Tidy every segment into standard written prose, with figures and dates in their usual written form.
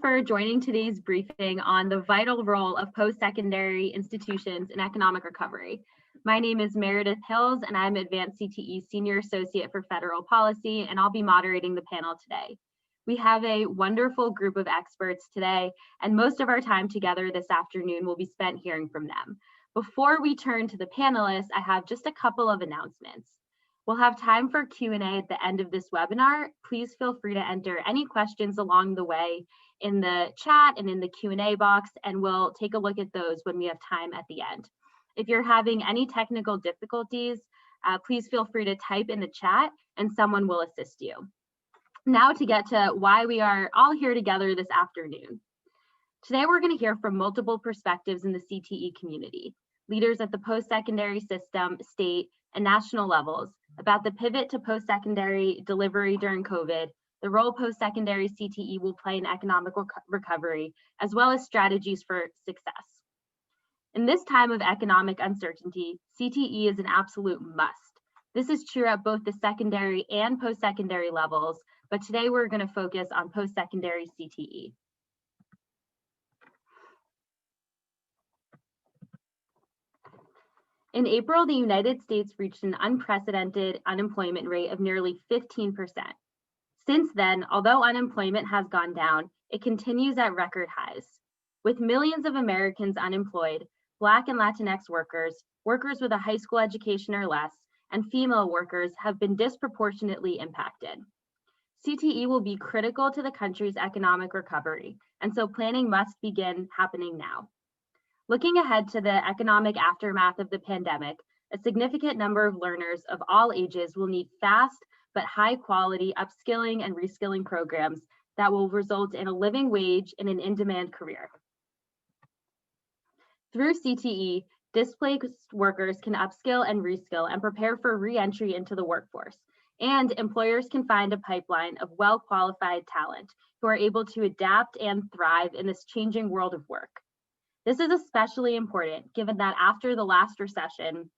for joining today's briefing on the vital role of post-secondary institutions in economic recovery. My name is Meredith Hills, and I'm Advanced CTE Senior Associate for Federal Policy, and I'll be moderating the panel today. We have a wonderful group of experts today, and most of our time together this afternoon will be spent hearing from them. Before we turn to the panelists, I have just a couple of announcements. We'll have time for Q&A at the end of this webinar. Please feel free to enter any questions along the way in the chat and in the Q&A box, and we'll take a look at those when we have time at the end. If you're having any technical difficulties, please feel free to type in the chat and someone will assist you. Now to get to why we are all here together this afternoon. Today we're going to hear from multiple perspectives in the CTE community, leaders at the post-secondary system, state, and national levels about the pivot to post-secondary delivery during COVID, the role post-secondary CTE will play in economic recovery, as well as strategies for success. In this time of economic uncertainty, CTE is an absolute must. This is true at both the secondary and post-secondary levels, but today we're going to focus on post-secondary CTE. In April, the United States reached an unprecedented unemployment rate of nearly 15%. Since then, although unemployment has gone down, it continues at record highs. With millions of Americans unemployed, Black and Latinx workers, workers with a high school education or less, and female workers have been disproportionately impacted. CTE will be critical to the country's economic recovery, and so planning must begin happening now. Looking ahead to the economic aftermath of the pandemic, a significant number of learners of all ages will need fast but high quality upskilling and reskilling programs that will result in a living wage and an in-demand career. Through CTE, displaced workers can upskill and reskill and prepare for re-entry into the workforce. And employers can find a pipeline of well-qualified talent who are able to adapt and thrive in this changing world of work. This is especially important given that after the last recession,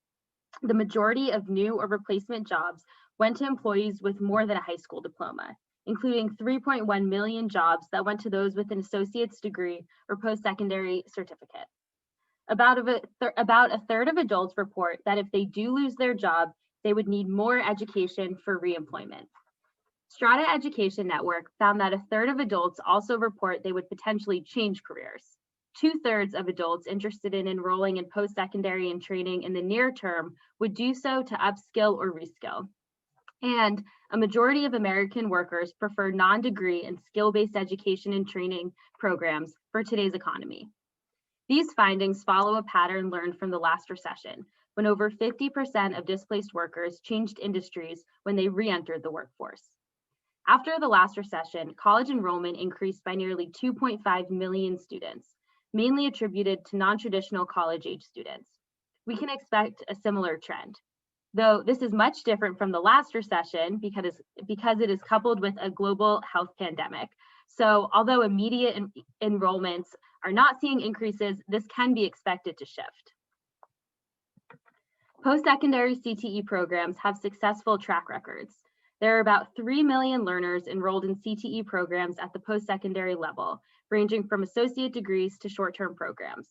the majority of new or replacement jobs went to employees with more than a high school diploma, including 3.1 million jobs that went to those with an associate's degree or post-secondary certificate. About a third of adults report that if they do lose their job, they would need more education for reemployment. Strata Education Network found that a third of adults also report they would potentially change careers. 2/3 of adults interested in enrolling in post-secondary and training in the near term would do so to upskill or reskill. And a majority of American workers prefer non-degree and skill-based education and training programs for today's economy. These findings follow a pattern learned from the last recession, when over 50% of displaced workers changed industries when they re-entered the workforce. After the last recession, college enrollment increased by nearly 2.5 million students, mainly attributed to non-traditional college-age students. We can expect a similar trend, though this is much different from the last recession because it is coupled with a global health pandemic. So although immediate enrollments are not seeing increases, this can be expected to shift. Post-secondary CTE programs have successful track records. There are about 3 million learners enrolled in CTE programs at the post-secondary level, ranging from associate degrees to short-term programs.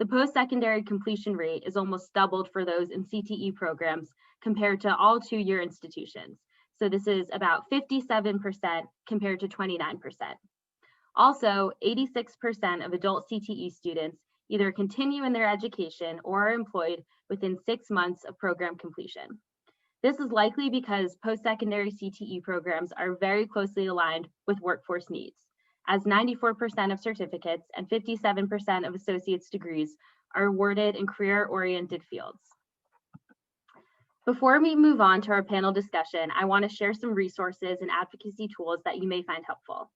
The post-secondary completion rate is almost doubled for those in CTE programs compared to all two-year institutions. So this is about 57% compared to 29%. Also, 86% of adult CTE students either continue in their education or are employed within 6 months of program completion. This is likely because post-secondary CTE programs are very closely aligned with workforce needs, as 94% of certificates and 57% of associate's degrees are awarded in career-oriented fields. Before we move on to our panel discussion, I want to share some resources and advocacy tools that you may find helpful.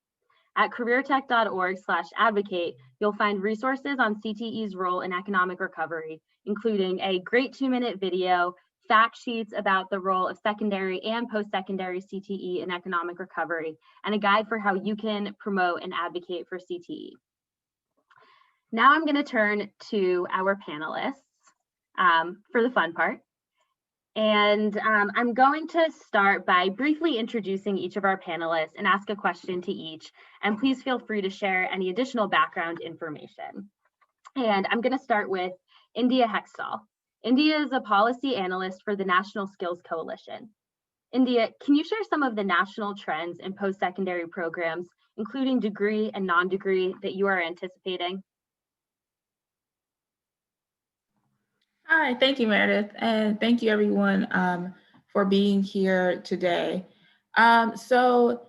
At careertech.org/advocate, you'll find resources on CTE's role in economic recovery, including a great 2-minute video, fact sheets about the role of secondary and post-secondary CTE in economic recovery, and a guide for how you can promote and advocate for CTE. Now I'm going to turn to our panelists for the fun part. And I'm going to start by briefly introducing each of our panelists and ask a question to each. And please feel free to share any additional background information. And I'm going to start with India Hextall. India is a policy analyst for the National Skills Coalition. India, can you share some of the national trends in post-secondary programs, including degree and non-degree, that you are anticipating? Hi, thank you, Meredith, and thank you everyone for being here today. So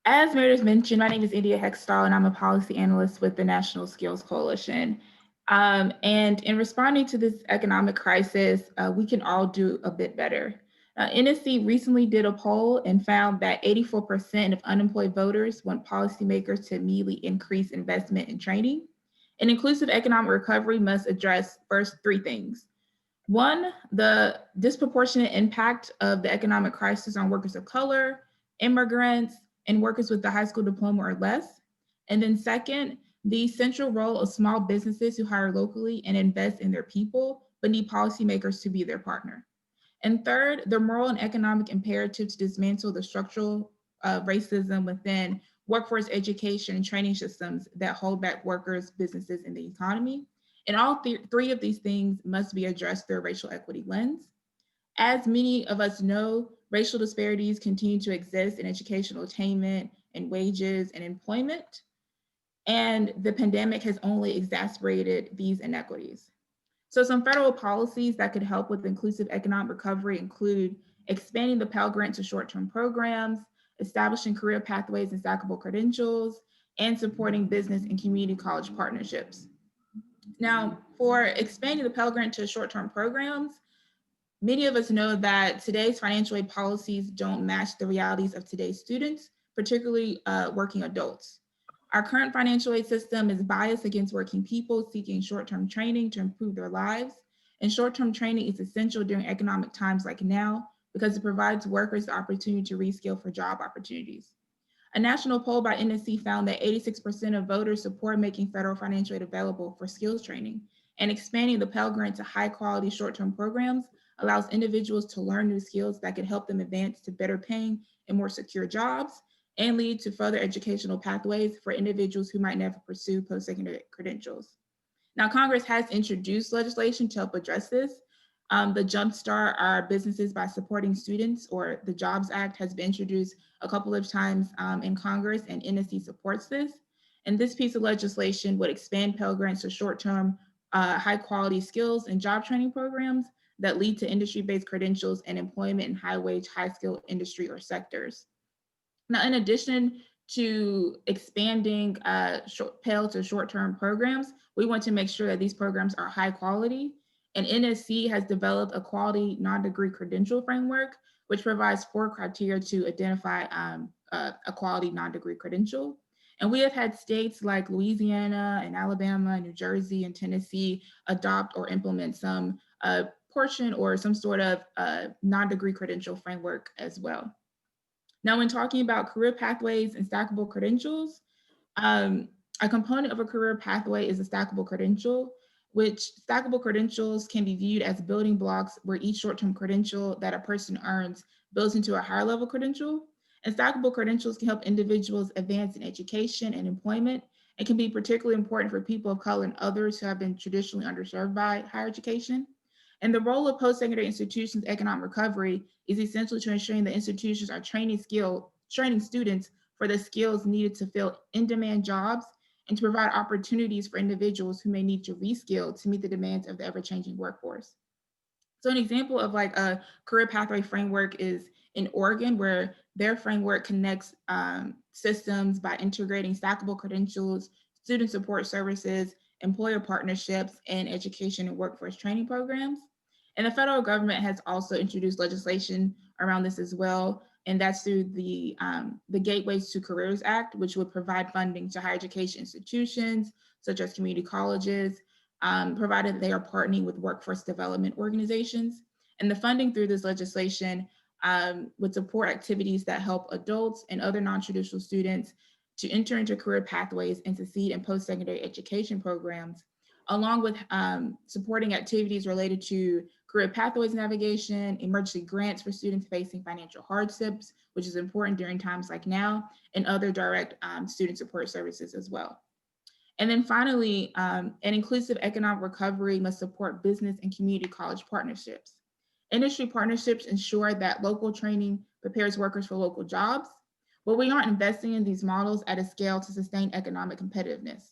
as Meredith mentioned, my name is India Hextall, and I'm a policy analyst with the National Skills Coalition. And in responding to this economic crisis, we can all do a bit better. NSC recently did a poll and found that 84% of unemployed voters want policymakers to immediately increase investment in training. An inclusive economic recovery must address first three things. One, the disproportionate impact of the economic crisis on workers of color, immigrants, and workers with a high school diploma or less. And then second, the central role of small businesses who hire locally and invest in their people, but need policymakers to be their partner. And third, the moral and economic imperative to dismantle the structural racism within workforce education and training systems that hold back workers, businesses, and the economy. And all three of these things must be addressed through a racial equity lens. As many of us know, racial disparities continue to exist in educational attainment and wages and employment. And the pandemic has only exacerbated these inequities. So some federal policies that could help with inclusive economic recovery include expanding the Pell Grant to short-term programs, establishing career pathways and stackable credentials, and supporting business and community college partnerships. Now, for expanding the Pell Grant to short-term programs, many of us know that today's financial aid policies don't match the realities of today's students, particularly working adults. Our current financial aid system is biased against working people seeking short-term training to improve their lives. And short-term training is essential during economic times like now because it provides workers the opportunity to reskill for job opportunities. A national poll by NSC found that 86% of voters support making federal financial aid available for skills training, and expanding the Pell Grant to high-quality short-term programs allows individuals to learn new skills that could help them advance to better paying and more secure jobs, and lead to further educational pathways for individuals who might never pursue post-secondary credentials. Now, Congress has introduced legislation to help address this. The Jumpstart Our Businesses by Supporting Students, or the Jobs Act, has been introduced a couple of times in Congress, and NSC supports this. And this piece of legislation would expand Pell Grants to short-term, high-quality skills and job training programs that lead to industry-based credentials and employment in high-wage, high-skill industry or sectors. Now, in addition to expanding Pell to short-term programs, we want to make sure that these programs are high quality. And NSC has developed a quality non-degree credential framework, which provides 4 criteria to identify a quality non-degree credential. And we have had states like Louisiana and Alabama, New Jersey, and Tennessee adopt or implement some portion or some sort of non-degree credential framework as well. Now, when talking about career pathways and stackable credentials, a component of a career pathway is a stackable credential, which stackable credentials can be viewed as building blocks where each short-term credential that a person earns builds into a higher level credential. And stackable credentials can help individuals advance in education and employment, and can be particularly important for people of color and others who have been traditionally underserved by higher education. And the role of post-secondary institutions' economic recovery is essential to ensuring that institutions are training students for the skills needed to fill in-demand jobs and to provide opportunities for individuals who may need to reskill to meet the demands of the ever-changing workforce. So an example of like a career pathway framework is in Oregon, where their framework connects systems by integrating stackable credentials, student support services, employer partnerships, and education and workforce training programs. And the federal government has also introduced legislation around this as well. And that's through the Gateways to Careers Act, which would provide funding to higher education institutions, such as community colleges, provided they are partnering with workforce development organizations. And the funding through this legislation would support activities that help adults and other non-traditional students to enter into career pathways and succeed in post-secondary education programs, along with supporting activities related to career pathways navigation, emergency grants for students facing financial hardships, which is important during times like now, and other direct student support services as well. And then finally, an inclusive economic recovery must support business and community college partnerships. Industry partnerships ensure that local training prepares workers for local jobs, but we aren't investing in these models at a scale to sustain economic competitiveness.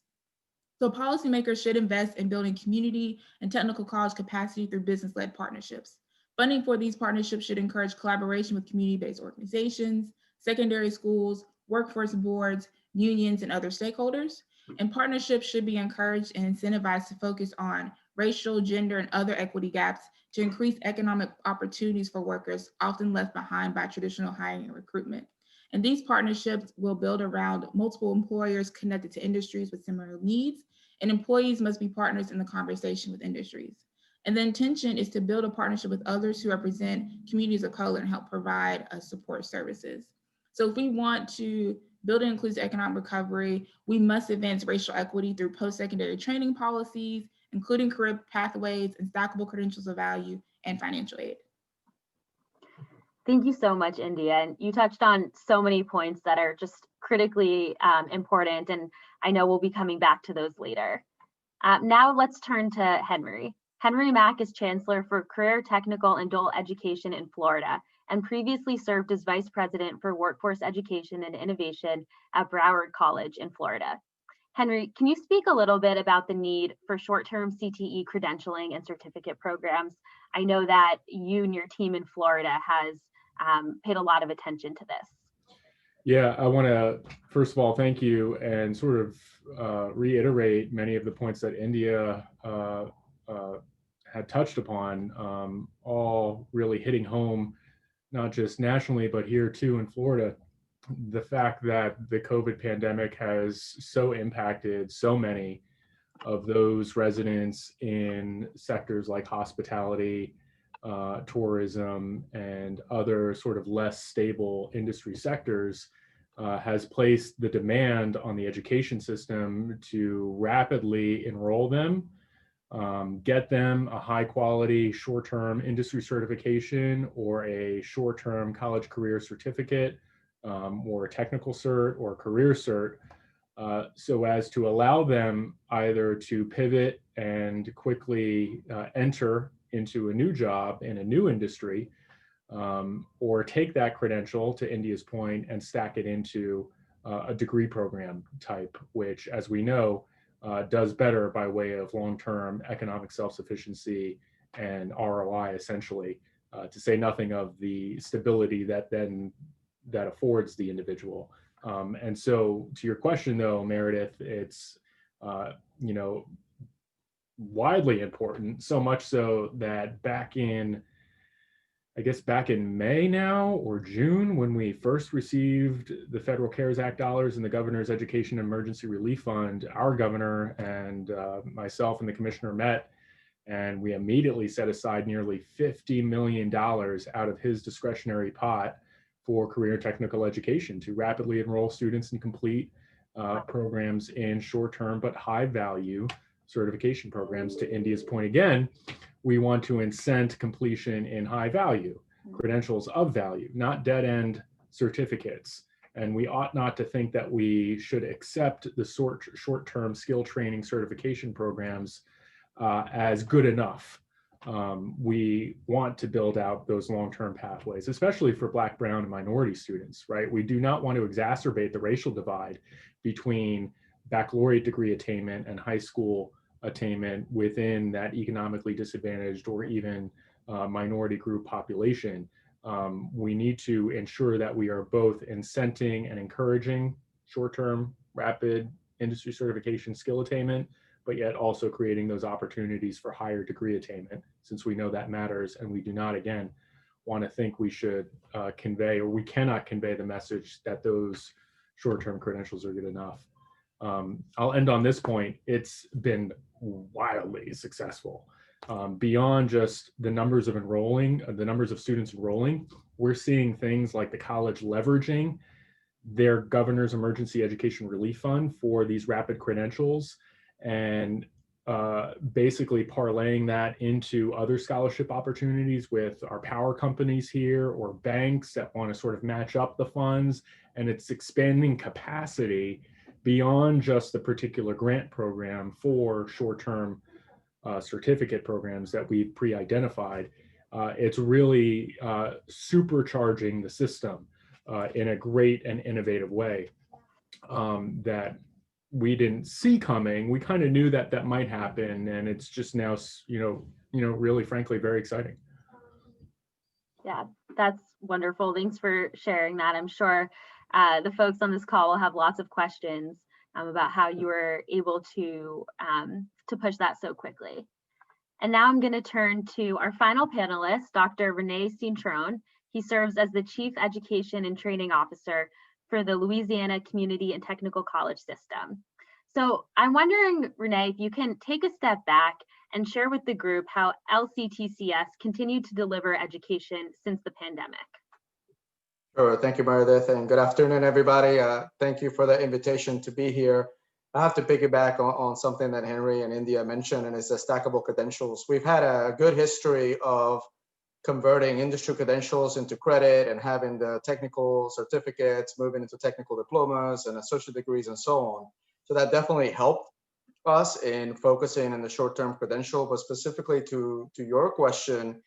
So policymakers should invest in building community and technical college capacity through business-led partnerships. Funding for these partnerships should encourage collaboration with community-based organizations, secondary schools, workforce boards, unions, and other stakeholders. And partnerships should be encouraged and incentivized to focus on racial, gender, and other equity gaps to increase economic opportunities for workers often left behind by traditional hiring and recruitment. And these partnerships will build around multiple employers connected to industries with similar needs, and employees must be partners in the conversation with industries. And the intention is to build a partnership with others who represent communities of color and help provide support services. So if we want to build an inclusive economic recovery, we must advance racial equity through post-secondary training policies, including career pathways and stackable credentials of value and financial aid. Thank you so much, India. And you touched on so many points that are just critically important, and I know we'll be coming back to those later. Now let's turn to Henry. Henry Mack is Chancellor for Career Technical and Adult Education in Florida, and previously served as Vice President for Workforce Education and Innovation at Broward College in Florida. Henry, can you speak a little bit about the need for short-term CTE credentialing and certificate programs? I know that you and your team in Florida has paid a lot of attention to this. Yeah, I want to, first of all, thank you and sort of reiterate many of the points that India had touched upon, all really hitting home, not just nationally, but here too in Florida. The fact that the COVID pandemic has so impacted so many of those residents in sectors like hospitality, tourism, and other sort of less stable industry sectors has placed the demand on the education system to rapidly enroll them, get them a high quality short-term industry certification or a short-term college career certificate, or a technical cert or career cert, so as to allow them either to pivot and quickly enter into a new job in a new industry, or take that credential, to India's point, and stack it into a degree program type, which, as we know, does better by way of long-term economic self-sufficiency and ROI, essentially, to say nothing of the stability that affords the individual. And so, to your question, though, Meredith, it's widely important, so much so that back in May now, or June, when we first received the Federal CARES Act dollars and the Governor's Education Emergency Relief Fund, our governor and myself and the commissioner met, and we immediately set aside nearly $50 million out of his discretionary pot for career technical education to rapidly enroll students and complete programs in short-term but high-value certification programs. To India's point again, we want to incent completion in high-value credentials of value, not dead-end certificates. And we ought not to think that we should accept the short-term skill training certification programs as good enough. We want to build out those long-term pathways, especially for Black, Brown, and minority students, right? We do not want to exacerbate the racial divide between baccalaureate degree attainment and high school attainment within that economically disadvantaged or even minority group population. We need to ensure that we are both incenting and encouraging short-term, rapid industry certification skill attainment, but yet also creating those opportunities for higher degree attainment, since we know that matters, and we do not, again, want to think we should convey, or we cannot convey, the message that those short-term credentials are good enough. I'll end on this point. It's been wildly successful. Beyond just the numbers of students enrolling, we're seeing things like the college leveraging their Governor's Emergency Education Relief Fund for these rapid credentials, and basically parlaying that into other scholarship opportunities with our power companies here or banks that want to sort of match up the funds. And it's expanding capacity beyond just the particular grant program for short-term certificate programs that we've pre-identified. It's really supercharging the system in a great and innovative way that we didn't see coming. We kind of knew that that might happen, and it's just now, really, frankly, very exciting. Yeah, that's wonderful. Thanks for sharing that. I'm sure the folks on this call will have lots of questions about how you were able to push that so quickly. And now I'm going to turn to our final panelist, Dr. Renee Cintron. He serves as the Chief Education and Training Officer for the Louisiana Community and Technical College System. So I'm wondering, Renee, if you can take a step back and share with the group how LCTCS continued to deliver education since the pandemic. Sure. Thank you, Meredith, and good afternoon, everybody. Thank you for the invitation to be here. I have to piggyback on something that Henry and India mentioned, and it's the stackable credentials. We've had a good history of converting industry credentials into credit and having the technical certificates moving into technical diplomas and associate degrees and so on. So that definitely helped us in focusing on the short-term credential, but specifically to your question,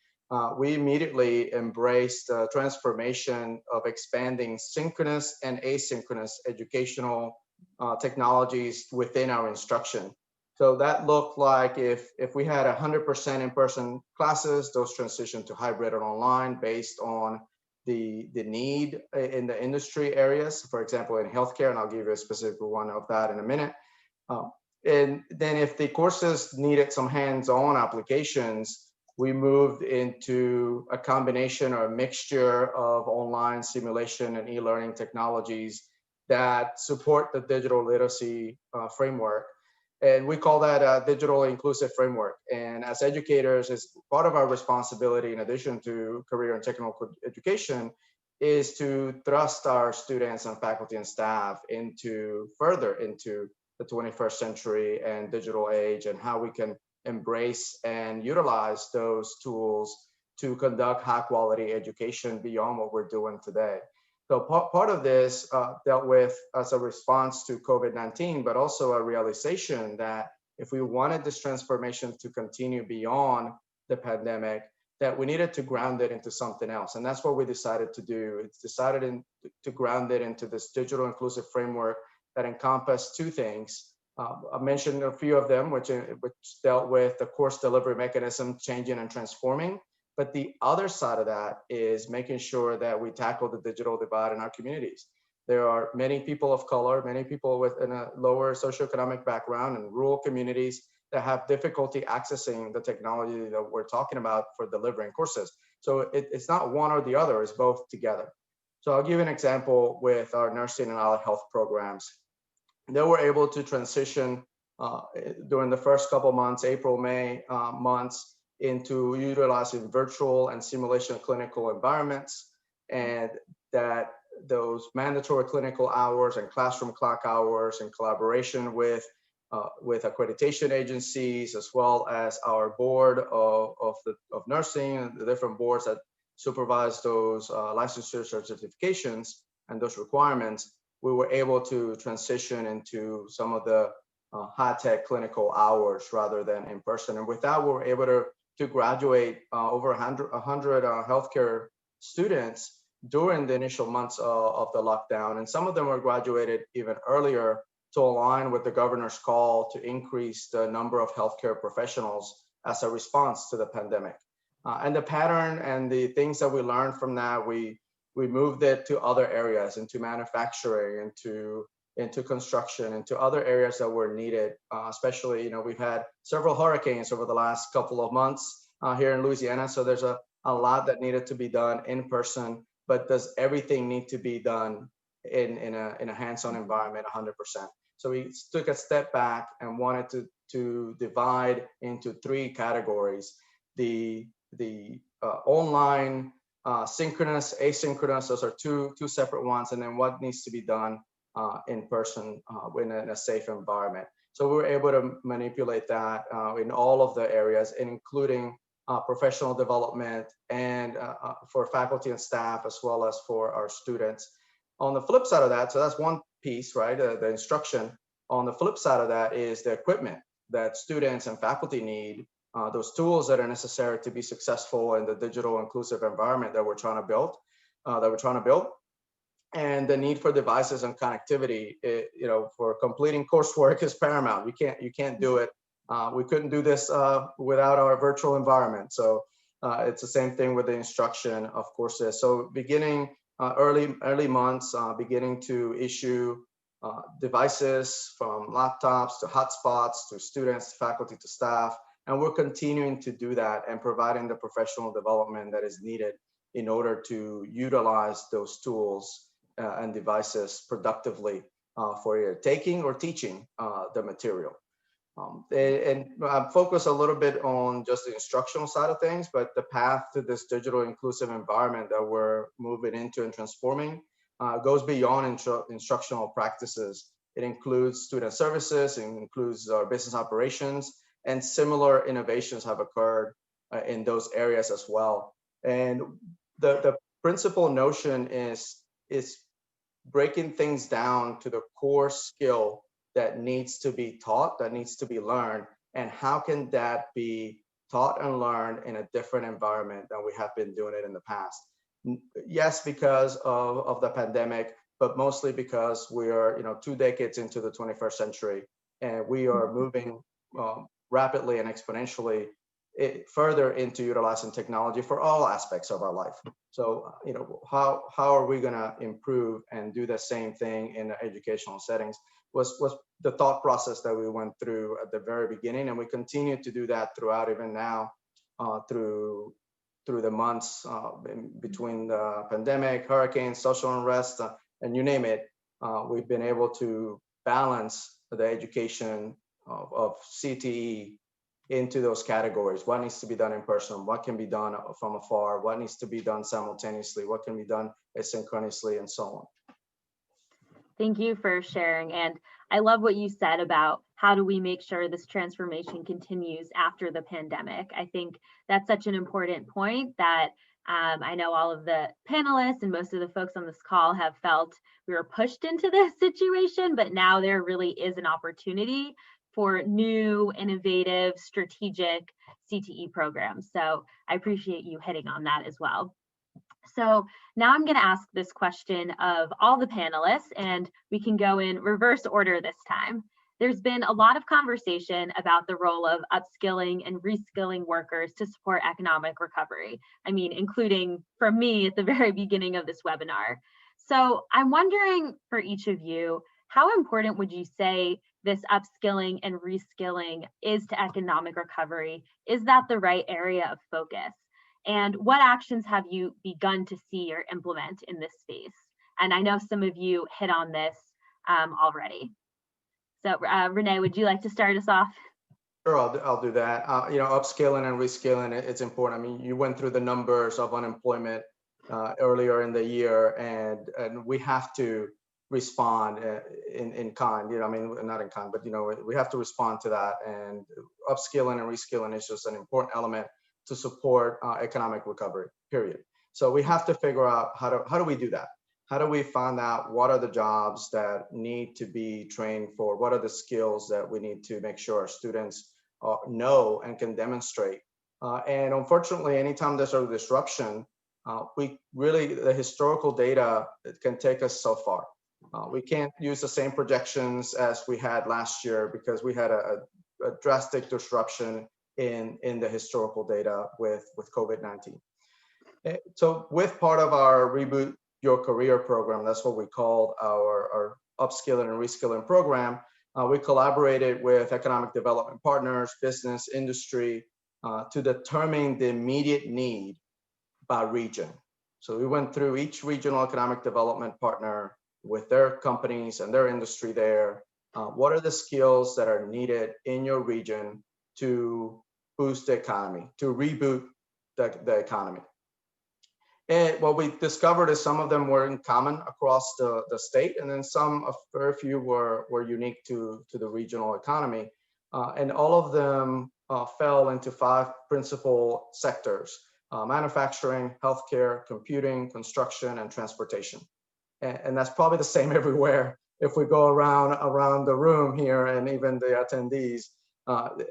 we immediately embraced the transformation of expanding synchronous and asynchronous educational technologies within our instruction. So that looked like if we had 100% in-person classes, those transitioned to hybrid or online based on the need in the industry areas, for example, in healthcare, and I'll give you a specific one of that in a minute. And then if the courses needed some hands-on applications, we moved into a combination or a mixture of online simulation and e-learning technologies that support the digital literacy framework. And we call that a digital inclusive framework. And as educators, it's part of our responsibility, in addition to career and technical education, is to thrust our students and faculty and staff further into the 21st century and digital age, and how we can embrace and utilize those tools to conduct high quality education beyond what we're doing today. So part of this dealt with as a response to COVID-19, but also a realization that if we wanted this transformation to continue beyond the pandemic, that we needed to ground it into something else. And that's what we decided to do. It's decided to ground it into this digital inclusive framework that encompassed two things. I mentioned a few of them, which dealt with the course delivery mechanism changing and transforming. But the other side of that is making sure that we tackle the digital divide in our communities. There are many people of color, many people within a lower socioeconomic background and rural communities that have difficulty accessing the technology that we're talking about for delivering courses. So it's not one or the other, it's both together. So I'll give you an example with our nursing and allied health programs. They were able to transition during the first couple months, April, May months, into utilizing virtual and simulation clinical environments, and that those mandatory clinical hours and classroom clock hours in collaboration with accreditation agencies, as well as our board of nursing and the different boards that supervise those licensure certifications and those requirements, we were able to transition into some of the high-tech clinical hours rather than in person. And with that, we were able to graduate over 100 healthcare students during the initial months of the lockdown. And some of them were graduated even earlier to align with the governor's call to increase the number of healthcare professionals as a response to the pandemic. And the pattern and the things that we learned from that, we moved it to other areas, into manufacturing, into construction, into other areas that were needed. Especially, we've had several hurricanes over the last couple of months here in Louisiana. So there's a lot that needed to be done in person, but does everything need to be done in a hands-on environment 100%? So we took a step back and wanted to divide into three categories: the online, synchronous, asynchronous. Those are two separate ones, and then what needs to be done in person in a safe environment. So we were able to manipulate that in all of the areas, including professional development and for faculty and staff, as well as for our students. On the flip side of that, so that's one piece, right? The instruction. On the flip side of that is the equipment that students and faculty need, those tools that are necessary to be successful in the digital inclusive environment that we're trying to build, and the need for devices and connectivity, for completing coursework is paramount. You can't do it. We couldn't do this without our virtual environment. So it's the same thing with the instruction of courses. So beginning early months, beginning to issue devices from laptops to hotspots to students, faculty to staff. And we're continuing to do that and providing the professional development that is needed in order to utilize those tools and devices productively for either taking or teaching the material. And I'm focused a little bit on just the instructional side of things, but the path to this digital inclusive environment that we're moving into and transforming goes beyond instructional practices. It includes student services, it includes our business operations, and similar innovations have occurred in those areas as well. And the principal notion is breaking things down to the core skill that needs to be taught, that needs to be learned, and how can that be taught and learned in a different environment than we have been doing it in the past. Yes, because of the pandemic, but mostly because we are 2 decades into the 21st century, and we are moving rapidly and exponentially further into utilizing technology for all aspects of our life. So, how are we going to improve and do the same thing in the educational settings was the thought process that we went through at the very beginning, and we continue to do that throughout even now, through the months between the pandemic, hurricanes, social unrest, and you name it. We've been able to balance the education of CTE into those categories. What needs to be done in person? What can be done from afar? What needs to be done simultaneously? What can be done asynchronously, and so on. Thank you for sharing. And I love what you said about how do we make sure this transformation continues after the pandemic. I think that's such an important point that I know all of the panelists and most of the folks on this call have felt we were pushed into this situation, but now there really is an opportunity for new, innovative, strategic CTE programs. So I appreciate you hitting on that as well. So now I'm going to ask this question of all the panelists, and we can go in reverse order this time. There's been a lot of conversation about the role of upskilling and reskilling workers to support economic recovery. I mean, including from me at the very beginning of this webinar. So I'm wondering for each of you, how important would you say this upskilling and reskilling is to economic recovery? Is that the right area of focus? And what actions have you begun to see or implement in this space? And I know some of you hit on this already. So Renee, would you like to start us off? Sure, I'll do that. Upskilling and reskilling, it's important. I mean, you went through the numbers of unemployment earlier in the year, and we have to respond in kind. I mean, not in kind, but we have to respond to that. And upskilling and reskilling is just an important element to support economic recovery, period. So we have to figure out how do we do that? How do we find out what are the jobs that need to be trained for? What are the skills that we need to make sure our students know and can demonstrate? And unfortunately, anytime there's a disruption, the historical data can take us so far. We can't use the same projections as we had last year because we had a drastic disruption in the historical data with COVID-19. So with part of our Reboot Your Career program, that's what we called our upskilling and reskilling program, we collaborated with economic development partners, business, industry, to determine the immediate need by region. So we went through each regional economic development partner with their companies and their industry there. What are the skills that are needed in your region to boost the economy, to reboot the economy? And what we discovered is some of them were in common across the state, and then a very few were unique to the regional economy. And all of them fell into 5 principal sectors: manufacturing, healthcare, computing, construction, and transportation. And that's probably the same everywhere. If we go around the room here, and even the attendees,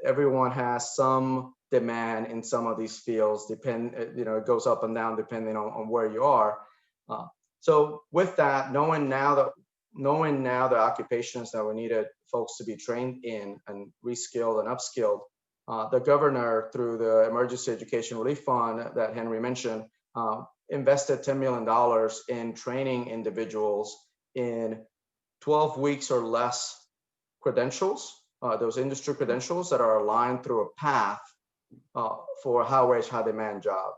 everyone has some demand in some of these fields. It goes up and down depending on where you are. So with that, knowing now the occupations that we needed folks to be trained in and reskilled and upskilled, the governor, through the Emergency Education Relief Fund that Henry mentioned, invested $10 million in training individuals in 12 weeks or less credentials, those industry credentials that are aligned through a path for high wage, high demand job.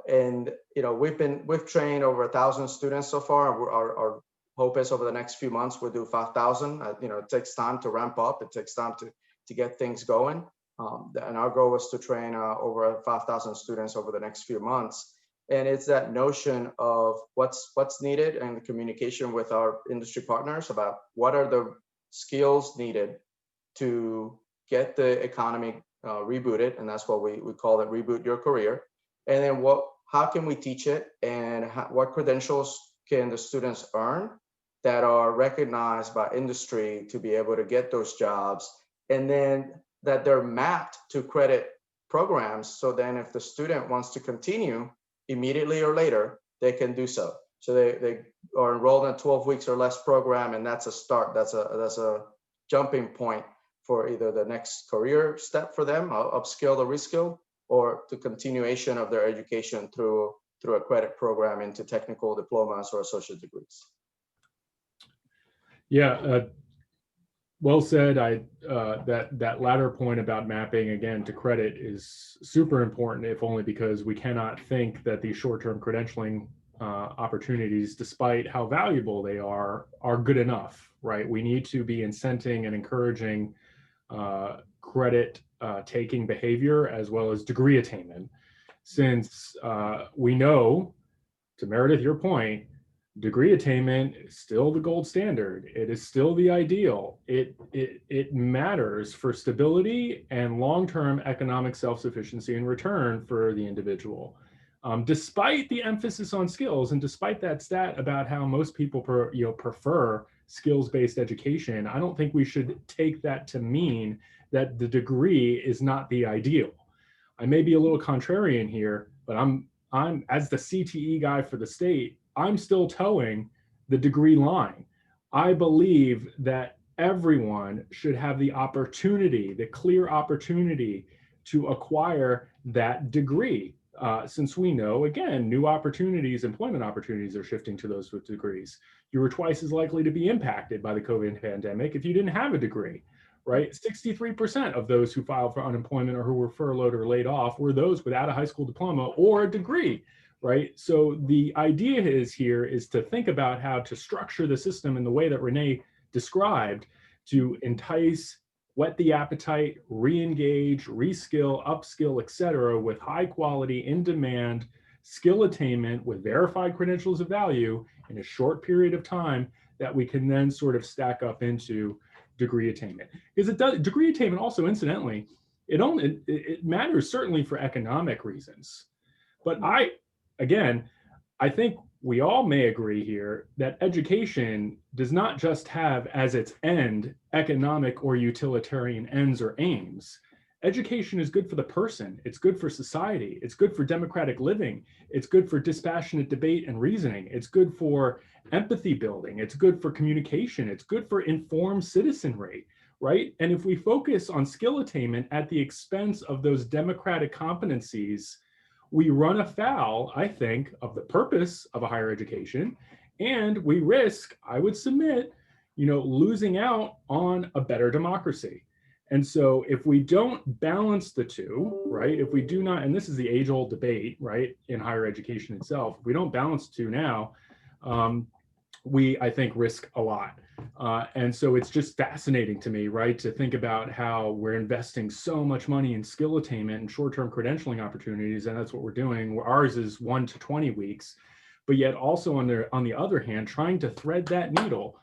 And we've trained over 1,000 students so far. Our hope is over the next few months we'll do 5,000. It takes time to ramp up. It takes time to get things going. And our goal is to train over 5,000 students over the next few months. And it's that notion of what's needed, and the communication with our industry partners about what are the skills needed to get the economy rebooted. And that's what we call it, reboot your career. And then how can we teach it, and what credentials can the students earn that are recognized by industry to be able to get those jobs, and then that they're mapped to credit programs. So then if the student wants to continue immediately or later, they can do so. So they are enrolled in a 12 weeks or less program, and that's a start. That's a jumping point for either the next career step for them, upskill or reskill, or the continuation of their education through a credit program into technical diplomas or associate degrees. Yeah, well said. That latter point about mapping again to credit is super important, if only because we cannot think that these short-term credentialing opportunities, despite how valuable they are good enough, right? We need to be incenting and encouraging credit taking behavior as well as degree attainment, since we know, to Meredith, your point, degree attainment is still the gold standard. It is still the ideal. It matters for stability and long-term economic self-sufficiency in return for the individual. Despite the emphasis on skills, and despite that stat about how most people prefer skills-based education, I don't think we should take that to mean that the degree is not the ideal. I may be a little contrarian here, but I'm as the CTE guy for the state, I'm still towing the degree line. I believe that everyone should have the opportunity, the clear opportunity to acquire that degree. Since we know, again, new opportunities, employment opportunities are shifting to those with degrees. You were twice as likely to be impacted by the COVID pandemic if you didn't have a degree, right? 63% of those who filed for unemployment or who were furloughed or laid off were those without a high school diploma or a degree, right? So the idea is to think about how to structure the system in the way that Renee described to entice, whet the appetite, re-engage, reskill, upskill, et cetera, with high quality, in-demand skill attainment with verified credentials of value in a short period of time that we can then sort of stack up into degree attainment. Because degree attainment also, incidentally, it matters certainly for economic reasons. But I think we all may agree here that education does not just have as its end economic or utilitarian ends or aims. Education is good for the person. It's good for society. It's good for democratic living. It's good for dispassionate debate and reasoning. It's good for empathy building. It's good for communication. It's good for informed citizenry, right? And if we focus on skill attainment at the expense of those democratic competencies, we run afoul, I think, of the purpose of a higher education, and we risk, I would submit, losing out on a better democracy. And so if we don't balance the two, right, if we do not, and this is the age-old debate, right, in higher education itself, if we don't balance the two now, we, I think, risk a lot. And so it's just fascinating to me, right, to think about how we're investing so much money in skill attainment and short-term credentialing opportunities, and that's what we're doing. Ours is 1 to 20 weeks, but yet also on the other hand, trying to thread that needle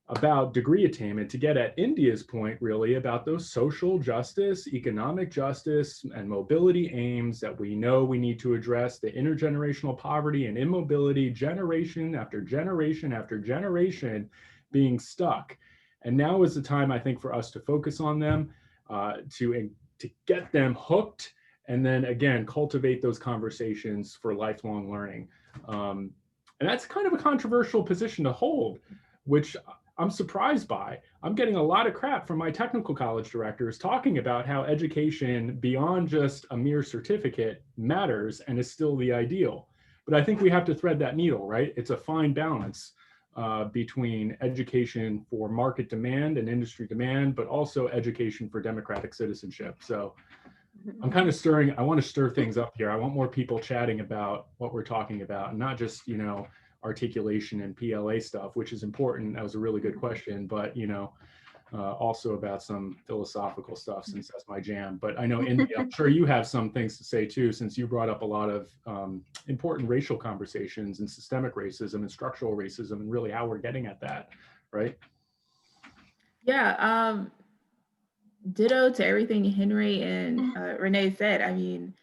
about degree attainment to get at India's point, really, about those social justice, economic justice, and mobility aims that we know we need to address, the intergenerational poverty and immobility, generation after generation after generation being stuck. And now is the time, I think, for us to focus on them, to get them hooked, and then again, cultivate those conversations for lifelong learning. And that's kind of a controversial position to hold, which I'm surprised by. I'm getting a lot of crap from my technical college directors talking about how education beyond just a mere certificate matters and is still the ideal. But I think we have to thread that needle, right? It's a fine balance between education for market demand and industry demand, but also education for democratic citizenship. So I'm kind of I want to stir things up here. I want more people chatting about what we're talking about, and not just, articulation and PLA stuff, which is important. That was a really good question, but, also about some philosophical stuff, since that's my jam. But I know, India, I'm sure you have some things to say too, since you brought up a lot of important racial conversations and systemic racism and structural racism, and really how we're getting at that, right? Yeah, ditto to everything Henry and Renee said. I mean,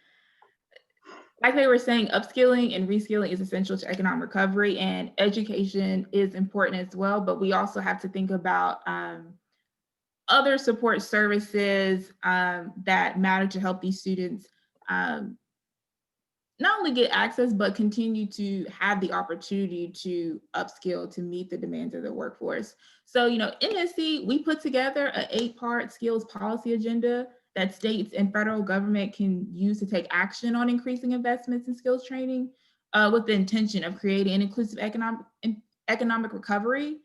like they were saying, upskilling and reskilling is essential to economic recovery, and education is important as well. But we also have to think about other support services that matter to help these students not only get access, but continue to have the opportunity to upskill to meet the demands of the workforce. So, NSC, we put together an 8-part skills policy agenda that states and federal government can use to take action on increasing investments in skills training with the intention of creating an inclusive economic recovery.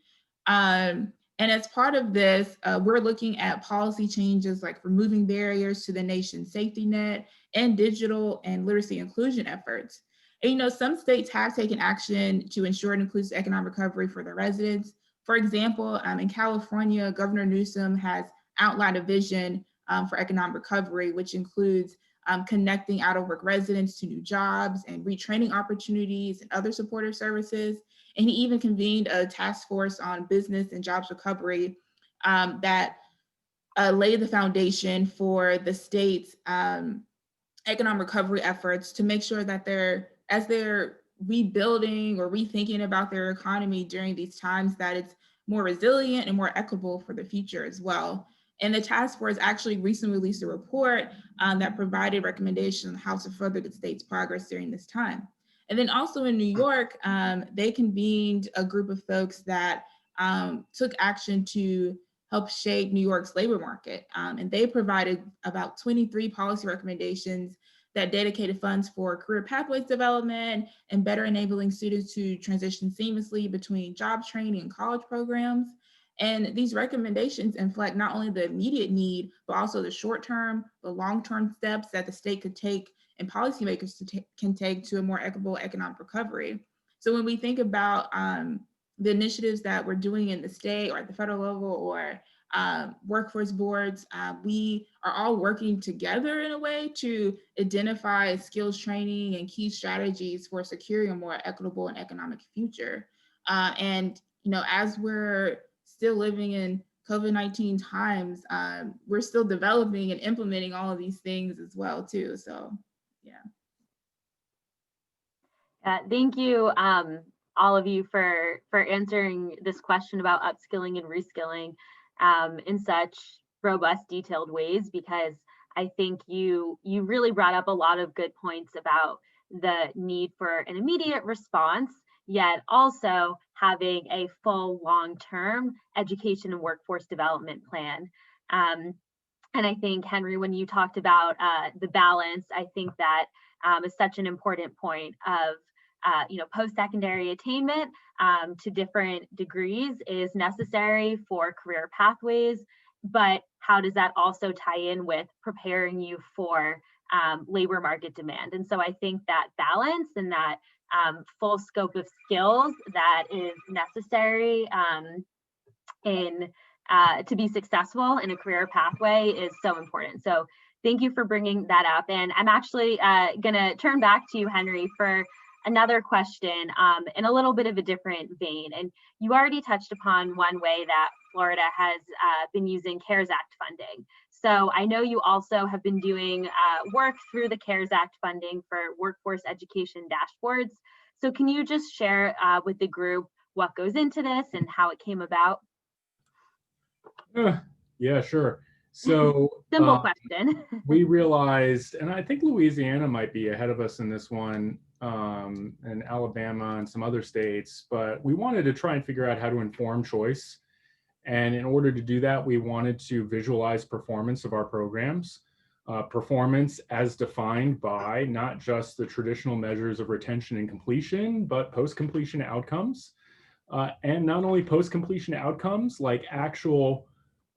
And as part of this, we're looking at policy changes like removing barriers to the nation's safety net and digital and literacy inclusion efforts. And some states have taken action to ensure an inclusive economic recovery for their residents. For example, in California, Governor Newsom has outlined a vision for economic recovery, which includes connecting out-of-work residents to new jobs and retraining opportunities and other supportive services. And he even convened a task force on business and jobs recovery that laid the foundation for the state's economic recovery efforts to make sure that as they're rebuilding or rethinking about their economy during these times, that it's more resilient and more equitable for the future as well. And the task force actually recently released a report that provided recommendations on how to further the state's progress during this time. And then also in New York, they convened a group of folks that took action to help shape New York's labor market. And they provided about 23 policy recommendations that dedicated funds for career pathways development and better enabling students to transition seamlessly between job training and college programs. And these recommendations reflect not only the immediate need, but also the short-term, the long-term steps that the state could take and policymakers can take to a more equitable economic recovery. So when we think about the initiatives that we're doing in the state or at the federal level or workforce boards, we are all working together in a way to identify skills training and key strategies for securing a more equitable and economic future. And as we're still living in COVID-19 times, we're still developing and implementing all of these things as well too. So, yeah. Thank you, all of you, for answering this question about upskilling and reskilling in such robust, detailed ways, because I think you really brought up a lot of good points about the need for an immediate response, yet also having a full long-term education and workforce development plan. And I think, Henry, when you talked about the balance, I think that is such an important point of post-secondary attainment to different degrees is necessary for career pathways, but how does that also tie in with preparing you for labor market demand? And so I think that balance and that full scope of skills that is necessary to be successful in a career pathway is so important. So thank you for bringing that up. And I'm actually gonna turn back to you, Henry, for another question in a little bit of a different vein. And you already touched upon one way that Florida has been using CARES Act funding. So I know you also have been doing work through the CARES Act funding for workforce education dashboards. So can you just share with the group what goes into this and how it came about? Yeah, sure. So simple question. We realized, and I think Louisiana might be ahead of us in this one, and Alabama and some other states, but we wanted to try and figure out how to inform choice. And in order to do that, we wanted to visualize performance of our programs, performance as defined by not just the traditional measures of retention and completion, but post-completion outcomes. And not only post-completion outcomes, like actual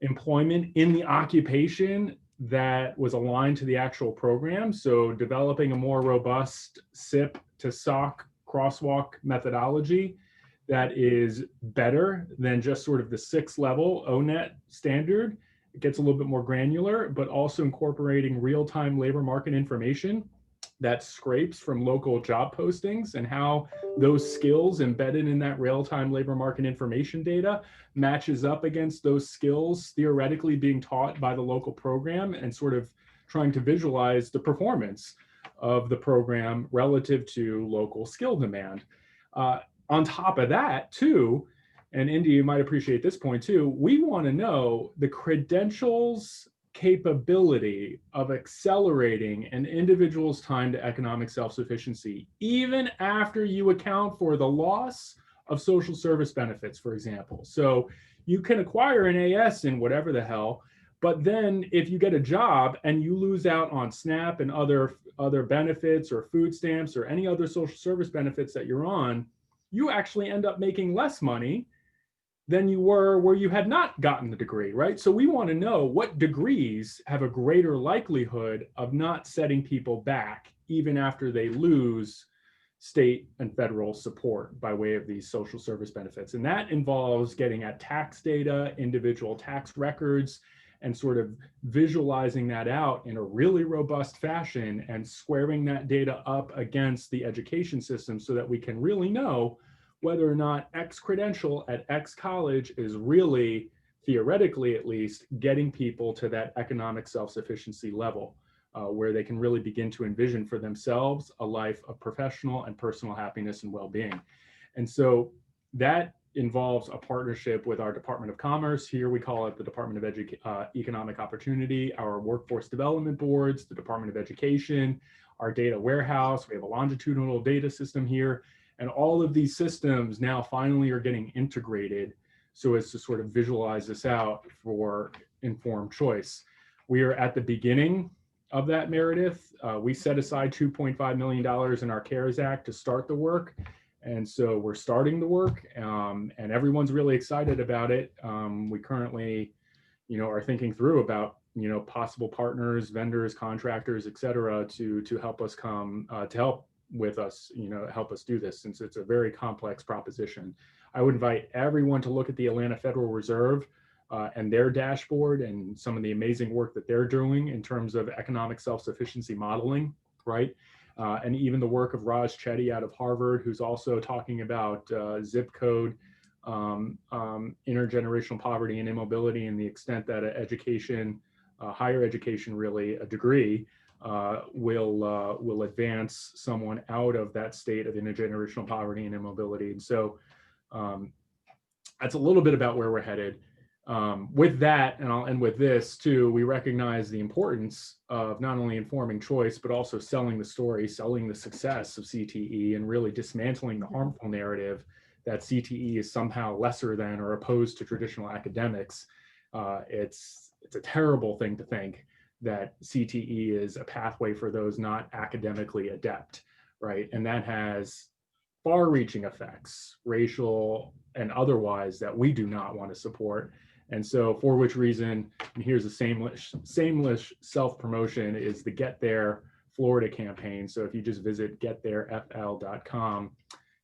employment in the occupation that was aligned to the actual program. So developing a more robust SIP to SOC crosswalk methodology that is better than just sort of the 6-level ONET standard. It gets a little bit more granular, but also incorporating real-time labor market information that scrapes from local job postings and how those skills embedded in that real-time labor market information data matches up against those skills theoretically being taught by the local program, and sort of trying to visualize the performance of the program relative to local skill demand. On top of that too, and Indy, you might appreciate this point too, we want to know the credentials capability of accelerating an individual's time to economic self-sufficiency, even after you account for the loss of social service benefits, for example. So you can acquire an AS in whatever the hell, but then if you get a job and you lose out on SNAP and other benefits or food stamps or any other social service benefits that you're on, you actually end up making less money than you were where you had not gotten the degree, right? So we want to know what degrees have a greater likelihood of not setting people back even after they lose state and federal support by way of these social service benefits. And that involves getting at tax data, individual tax records, and sort of visualizing that out in a really robust fashion and squaring that data up against the education system so that we can really know whether or not X credential at X college is really, theoretically at least, getting people to that economic self-sufficiency level where they can really begin to envision for themselves a life of professional and personal happiness and well-being. And so that involves a partnership with our Department of Commerce. Here we call it the Department of Economic Opportunity, our workforce development boards, the Department of Education, our data warehouse. We have a longitudinal data system here. And all of these systems now finally are getting integrated so as to sort of visualize this out for informed choice. We are at the beginning of that, Meredith. We set aside $2.5 million in our CARES Act to start the work. And so we're starting the work and everyone's really excited about it. We currently, are thinking through about, possible partners, vendors, contractors, et cetera, to help us to help with us, help us do this, since it's a very complex proposition. I would invite everyone to look at the Atlanta Federal Reserve and their dashboard and some of the amazing work that they're doing in terms of economic self-sufficiency modeling, right? And even the work of Raj Chetty out of Harvard, who's also talking about zip code, intergenerational poverty and immobility, and the extent that education, higher education, really a degree, will advance someone out of that state of intergenerational poverty and immobility. And so that's a little bit about where we're headed. With that, and I'll end with this too, we recognize the importance of not only informing choice, but also selling the story, selling the success of CTE, and really dismantling the harmful narrative that CTE is somehow lesser than or opposed to traditional academics. It's a terrible thing to think that CTE is a pathway for those not academically adept, right? And that has far-reaching effects, racial and otherwise, that we do not want to support. And so for which reason, and here's a shameless self-promotion, is the Get There Florida campaign. So if you just visit gettherefl.com,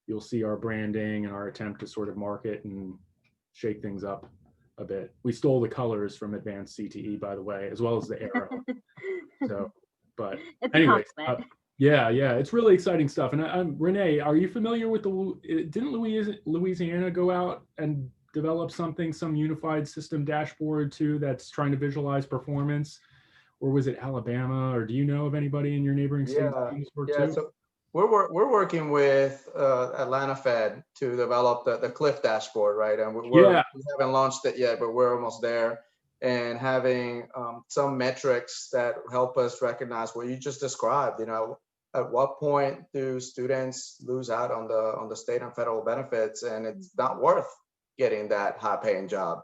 you'll see our branding and our attempt to sort of market and shake things up a bit. We stole the colors from Advanced CTE, by the way, as well as the arrow. So, but anyway, yeah, it's really exciting stuff. And Renee, are you familiar with didn't Louisiana go out and develop some unified system dashboard too that's trying to visualize performance? Or was it Alabama? Or do you know of anybody in your neighboring states doing this work too? So we're working with Atlanta Fed to develop the Cliff dashboard, right? And we haven't launched it yet, but we're almost there. And having some metrics that help us recognize what you just described. You know, at what point do students lose out on the state and federal benefits, and it's not worth getting that high-paying job?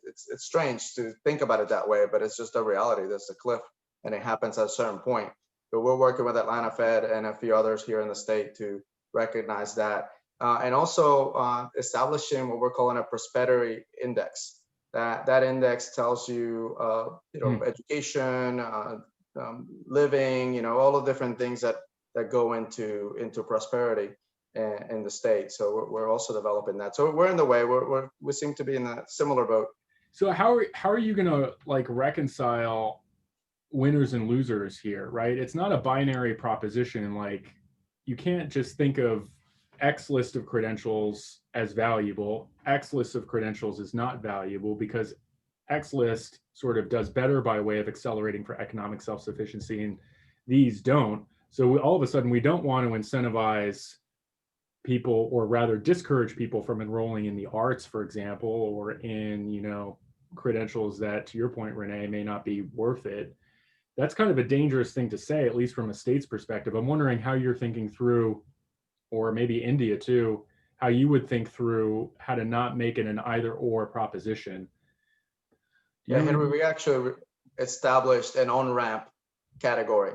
It's strange to think about it that way, but it's just a reality. There's a cliff, and it happens at a certain point. But we're working with Atlanta Fed and a few others here in the state to recognize that, and also establishing what we're calling a prosperity index. That index tells you, education, living, all the different things that go into prosperity in the state. So we're also developing that. So we're in the way. We seem to be in a similar boat. So how are you gonna reconcile winners and losers here, right? It's not a binary proposition. Like, you can't just think of X list of credentials as valuable, X list of credentials is not valuable, because X list sort of does better by way of accelerating for economic self-sufficiency and these don't. So all of a sudden we don't want to incentivize people, or rather discourage people from enrolling in the arts, for example, or in, credentials that, to your point, Renee, may not be worth it. That's kind of a dangerous thing to say, at least from a state's perspective. I'm wondering how you're thinking through, or maybe India too, how you would think through how to not make it an either or proposition. Yeah, Henry, we actually established an on-ramp category.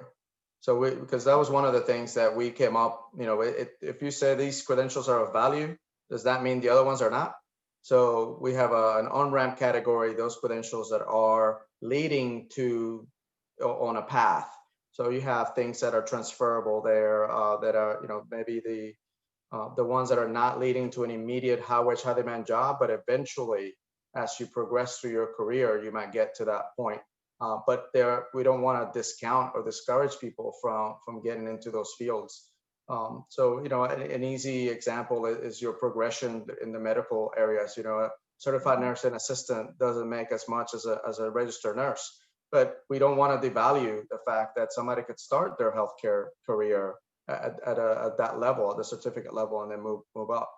So because that was one of the things that we came up, if you say these credentials are of value, does that mean the other ones are not? So we have an on-ramp category, those credentials that are leading to on a path. So you have things that are transferable there, that are, maybe the ones that are not leading to an immediate high demand job, but eventually, as you progress through your career, you might get to that point. But we don't want to discount or discourage people from getting into those fields. So, an easy example is your progression in the medical areas. A certified nurse and assistant doesn't make as much as a registered nurse, but we don't want to devalue the fact that somebody could start their healthcare career at that level, at the certificate level, and then move up.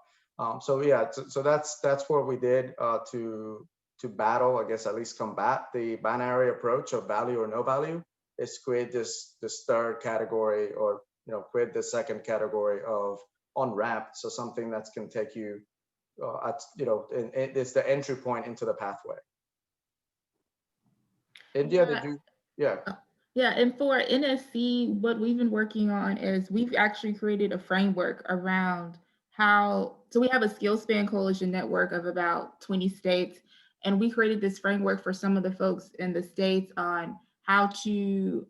So that's what we did to battle, I guess, at least combat the binary approach of value or no value, is create this third category, or create the second category of on-ramp. So something that can take you, it's the entry point into the pathway. India, Yeah, and for NSC, what we've been working on is we've actually created a framework around so we have a skill span coalition network of about 20 states, and we created this framework for some of the folks in the states on how to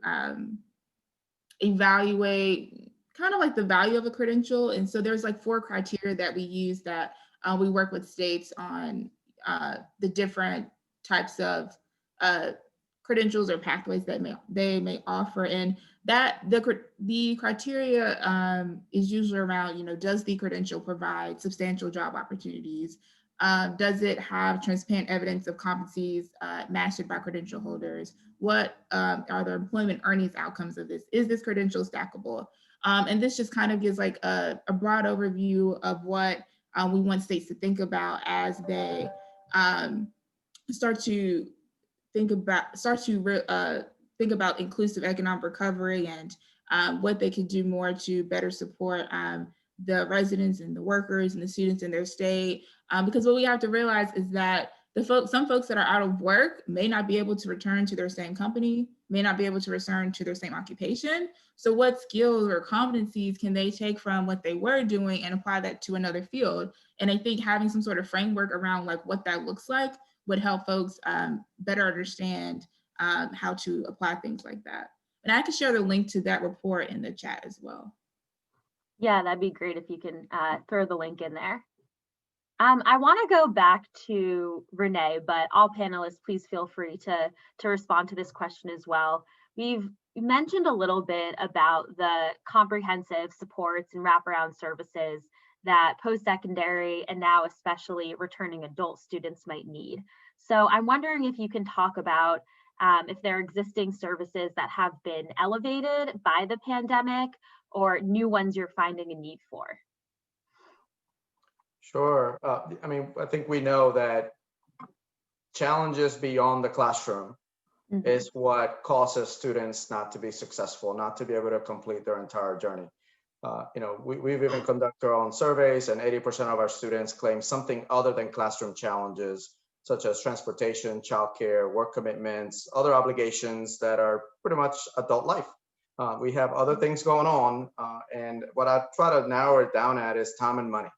evaluate kind of like the value of a credential. And so there's 4 criteria that we use that we work with states on the different types of credentials or pathways that they may offer, and that the criteria is usually around, does the credential provide substantial job opportunities? Does it have transparent evidence of competencies mastered by credential holders? What are the employment earnings outcomes of this? Is this credential stackable? And this just kind of gives a broad overview of what we want states to think about as they start to think about inclusive economic recovery, and what they can do more to better support the residents and the workers and the students in their state. Because what we have to realize is that some folks that are out of work may not be able to return to their same company, may not be able to return to their same occupation. So what skills or competencies can they take from what they were doing and apply that to another field? And I think having some sort of framework around what that looks like would help folks better understand how to apply things like that. And I can share the link to that report in the chat as well. Yeah, that'd be great if you can throw the link in there. I want to go back to Renee, but all panelists, please feel free to respond to this question as well. We've mentioned a little bit about the comprehensive supports and wraparound services that post-secondary and now especially returning adult students might need. So I'm wondering if you can talk about if there are existing services that have been elevated by the pandemic or new ones you're finding a need for. Sure. I mean, I think we know that challenges beyond the classroom is what causes students not to be successful, not to be able to complete their entire journey. You know, we've even conducted our own surveys, and 80% of our students claim something other than classroom challenges, such as transportation, childcare, work commitments, other obligations that are pretty much adult life. We have other things going on, and what I try to narrow it down at is time and money.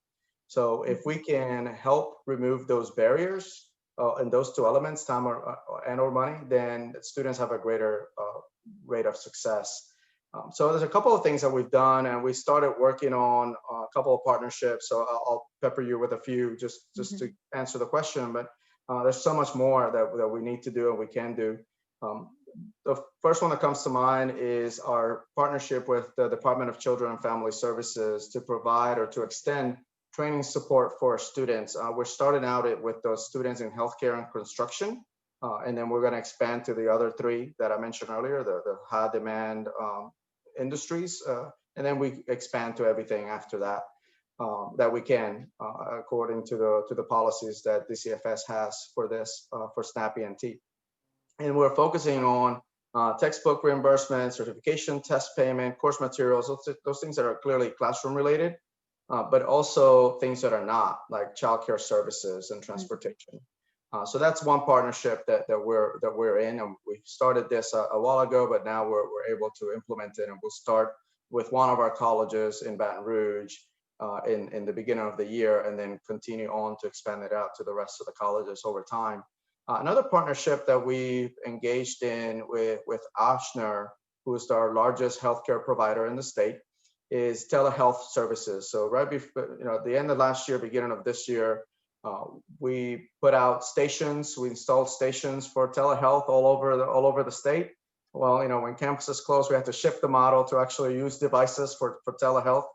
So if we can help remove those barriers and those two elements, time or money, then students have a greater rate of success. So there's a couple of things that we've done, and we started working on a couple of partnerships. So I'll pepper you with a few just to answer the question, but there's so much more that we need to do and we can do. The first one that comes to mind is our partnership with the Department of Children and Family Services to provide or to extend training support for students. We're starting out with those students in healthcare and construction, and then we're going to expand to the other three that I mentioned earlier, the high demand industries, and then we expand to everything after that that we can, according to the policies that DCFS has for this, for SNAP ENT. And we're focusing on textbook reimbursement, certification, test payment, course materials, those things that are clearly classroom related. But also things that are not, like childcare services and transportation. So that's one partnership that we're in, and we started this a while ago, but now we're able to implement it, and we'll start with one of our colleges in Baton Rouge in the beginning of the year, and then continue on to expand it out to the rest of the colleges over time. Another partnership that we've engaged in with Ochsner, who is our largest healthcare provider in the state, is telehealth services. So right before, at the end of last year, beginning of this year, we put out stations. We installed stations for telehealth all over the state. Well, when campuses closed, we had to shift the model to actually use devices for telehealth,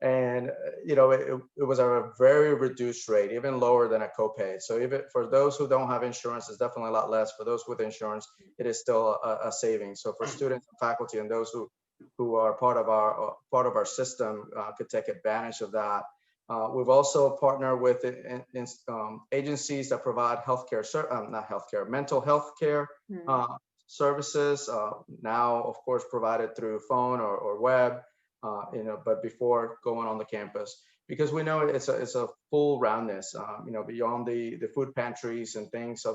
and it was a very reduced rate, even lower than a copay. So even for those who don't have insurance, it's definitely a lot less. For those with insurance, it is still a savings. So for students and faculty and those who are part of our system could take advantage of that. We've also partnered with agencies that provide mental health care services. Now, of course, provided through phone or web, but before going on the campus, because we know it's a full roundness. Beyond the food pantries and things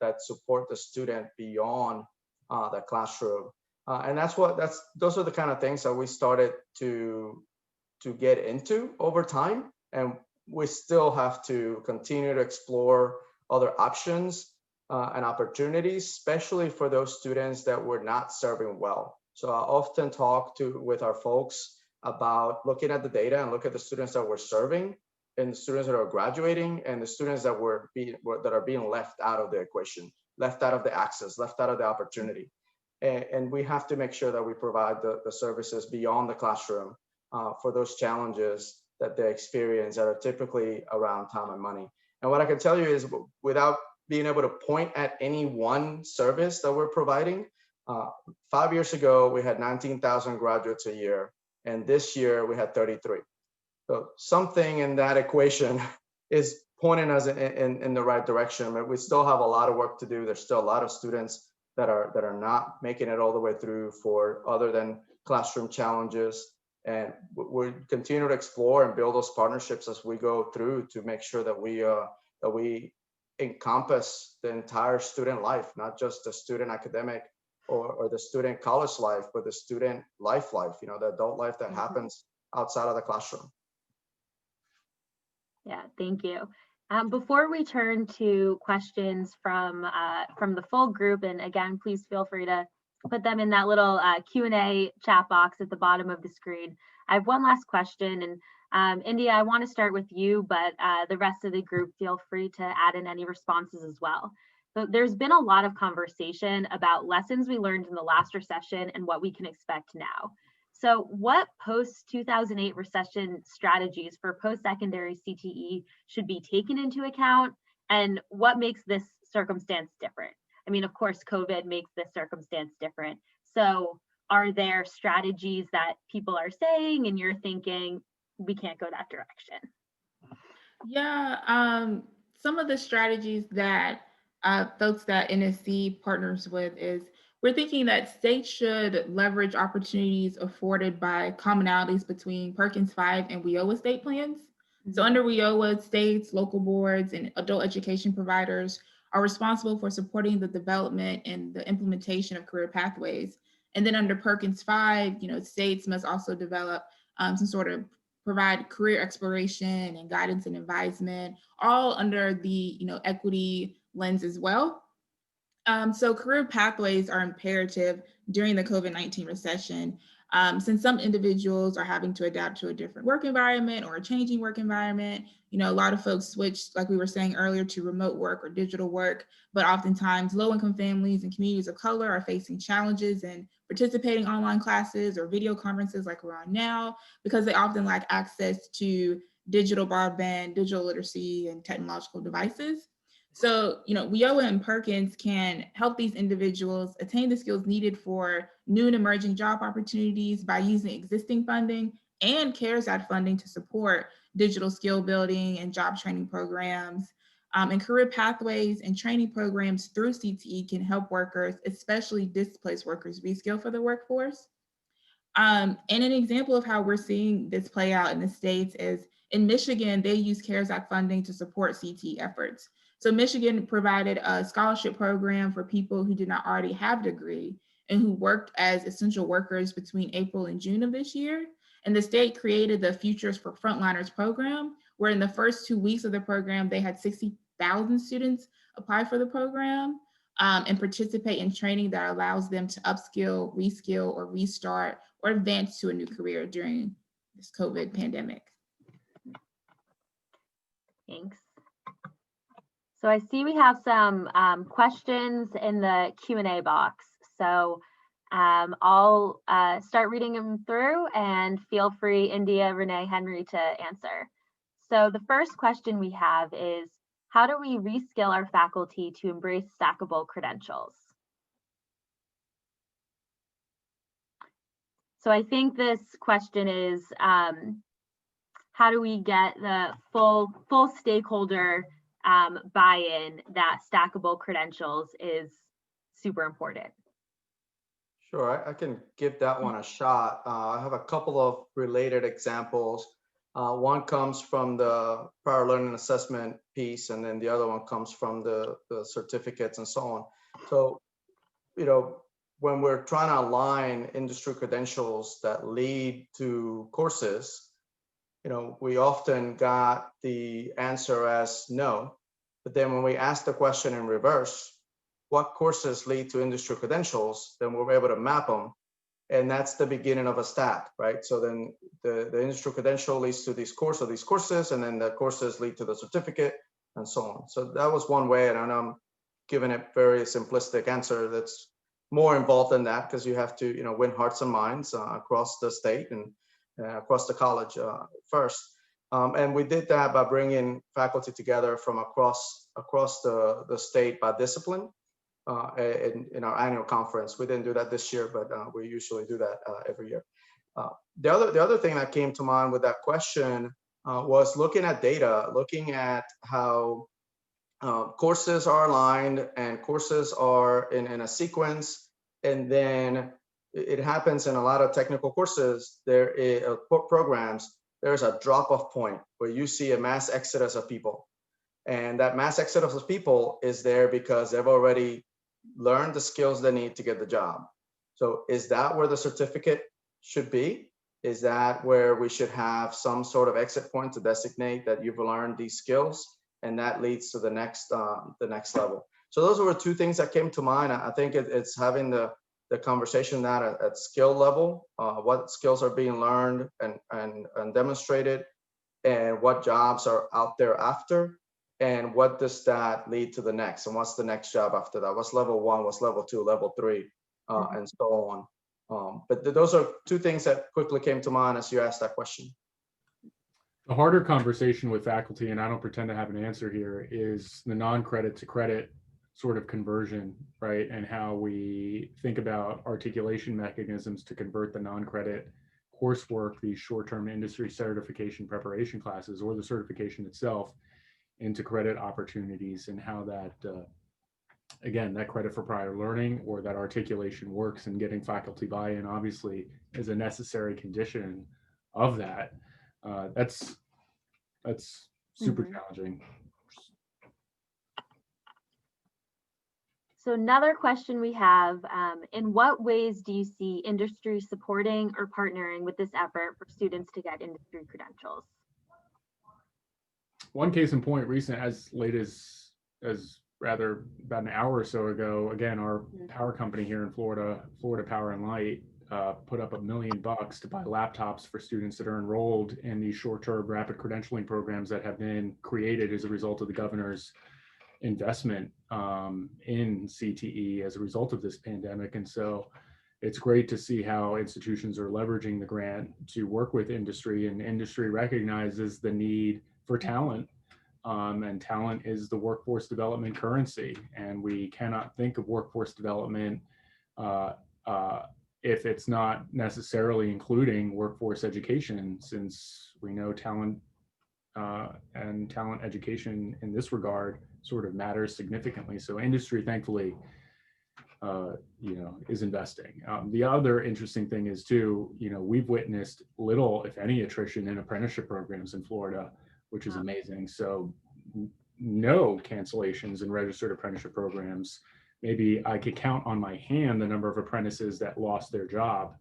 that support the student beyond the classroom. And those are the kind of things that we started to get into over time, and we still have to continue to explore other options and opportunities, especially for those students that we're not serving well. So I often talk with our folks about looking at the data and look at the students that we're serving, and the students that are graduating, and the students that are being left out of the equation, left out of the access, left out of the opportunity. And we have to make sure that we provide the services beyond the classroom for those challenges that they experience that are typically around time and money. And what I can tell you is, without being able to point at any one service that we're providing, 5 years ago, we had 19,000 graduates a year, and this year we had 33. So something in that equation is pointing us in the right direction, but we still have a lot of work to do. There's still a lot of students that are not making it all the way through for other than classroom challenges. And we continue to explore and build those partnerships as we go through to make sure that we encompass the entire student life, not just the student academic or the student college life, but the student life, the adult life that happens outside of the classroom. Yeah, thank you. Before we turn to questions from the full group, and again, please feel free to put them in that little Q&A chat box at the bottom of the screen. I have one last question, and India, I want to start with you, but the rest of the group, feel free to add in any responses as well. So there's been a lot of conversation about lessons we learned in the last recession and what we can expect now. So what post-2008 recession strategies for post-secondary CTE should be taken into account, and what makes this circumstance different? I mean, of course, COVID makes this circumstance different. So are there strategies that people are saying and you're thinking, we can't go that direction? Yeah, some of the strategies that folks that NSC partners with is we're thinking that states should leverage opportunities afforded by commonalities between Perkins 5 and WIOA state plans. So under WIOA, states, local boards, and adult education providers are responsible for supporting the development and the implementation of career pathways. And then under Perkins 5, states must also develop some sort of provide career exploration and guidance and advisement, all under the equity lens as well. So career pathways are imperative during the COVID-19 recession, since some individuals are having to adapt to a different work environment or a changing work environment. A lot of folks switch, like we were saying earlier, to remote work or digital work, but oftentimes low-income families and communities of color are facing challenges in participating online classes or video conferences like we're on now, because they often lack access to digital broadband, digital literacy, and technological devices. So, WIOA and Perkins can help these individuals attain the skills needed for new and emerging job opportunities by using existing funding and CARES Act funding to support digital skill building and job training programs. And career pathways and training programs through CTE can help workers, especially displaced workers, reskill for the workforce. And an example of how we're seeing this play out in the States is in Michigan, they use CARES Act funding to support CTE efforts. So Michigan provided a scholarship program for people who did not already have a degree and who worked as essential workers between April and June of this year. And the state created the Futures for Frontliners program, where in the first 2 weeks of the program, they had 60,000 students apply for the program and participate in training that allows them to upskill, reskill, or restart or advance to a new career during this COVID pandemic. Thanks. So I see we have some questions in the Q&A box. So I'll start reading them through, and feel free, India, Renee, Henry, to answer. So the first question we have is, how do we reskill our faculty to embrace stackable credentials? So I think this question is, how do we get the full stakeholder buy-in that stackable credentials is super important? Sure, I can give that one a shot. I have a couple of related examples. One comes from the prior learning assessment piece, and then the other one comes from the certificates and so on. So, when we're trying to align industry credentials that lead to courses, we often got the answer as no. But then when we ask the question in reverse, what courses lead to industry credentials, then we're able to map them. And that's the beginning of a stack, right? So then the industry credential leads to these courses, and then the courses lead to the certificate and so on. So that was one way, and I'm giving a very simplistic answer that's more involved than that, because you have to, win hearts and minds across the state and across the college first. And we did that by bringing faculty together from across the state by discipline in our annual conference. We didn't do that this year, but we usually do that every year. The other thing that came to mind with that question was looking at data, looking at how courses are aligned and courses are in a sequence, and then it happens in a lot of technical courses. There is programs. There's a drop-off point where you see a mass exodus of people, and that mass exodus of people is there because they've already learned the skills they need to get the job. So is that where the certificate should be? Is that where we should have some sort of exit point to designate that you've learned these skills, and that leads to the next level? So those were two things that came to mind. I think it's having the the conversation now at skill level, what skills are being learned and demonstrated, and what jobs are out there after, and what does that lead to the next, and what's the next job after that? What's level 1, what's level 2, level 3, and so on. But those are two things that quickly came to mind as you asked that question. The harder conversation with faculty, and I don't pretend to have an answer here, is the non-credit to credit sort of conversion, right? And how we think about articulation mechanisms to convert the non-credit coursework, these short-term industry certification preparation classes, or the certification itself, into credit opportunities, and how that, again, that credit for prior learning or that articulation works, and getting faculty buy-in obviously is a necessary condition of that. That's super challenging. So another question we have, in what ways do you see industry supporting or partnering with this effort for students to get industry credentials? One case in point, recent, as late as rather about an hour or so ago, again, our power company here in Florida, Florida Power and Light, put up $1 million to buy laptops for students that are enrolled in these short-term rapid credentialing programs that have been created as a result of the governor's investment in CTE as a result of this pandemic. And so it's great to see how institutions are leveraging the grant to work with industry, and industry recognizes the need for talent. And talent is the workforce development currency. And we cannot think of workforce development if it's not necessarily including workforce education, since we know talent and talent education in this regard sort of matters significantly. So industry, thankfully, is investing. The other interesting thing is too, we've witnessed little, if any, attrition in apprenticeship programs in Florida, which is amazing. So no cancellations in registered apprenticeship programs. Maybe I could count on my hand the number of apprentices that lost their job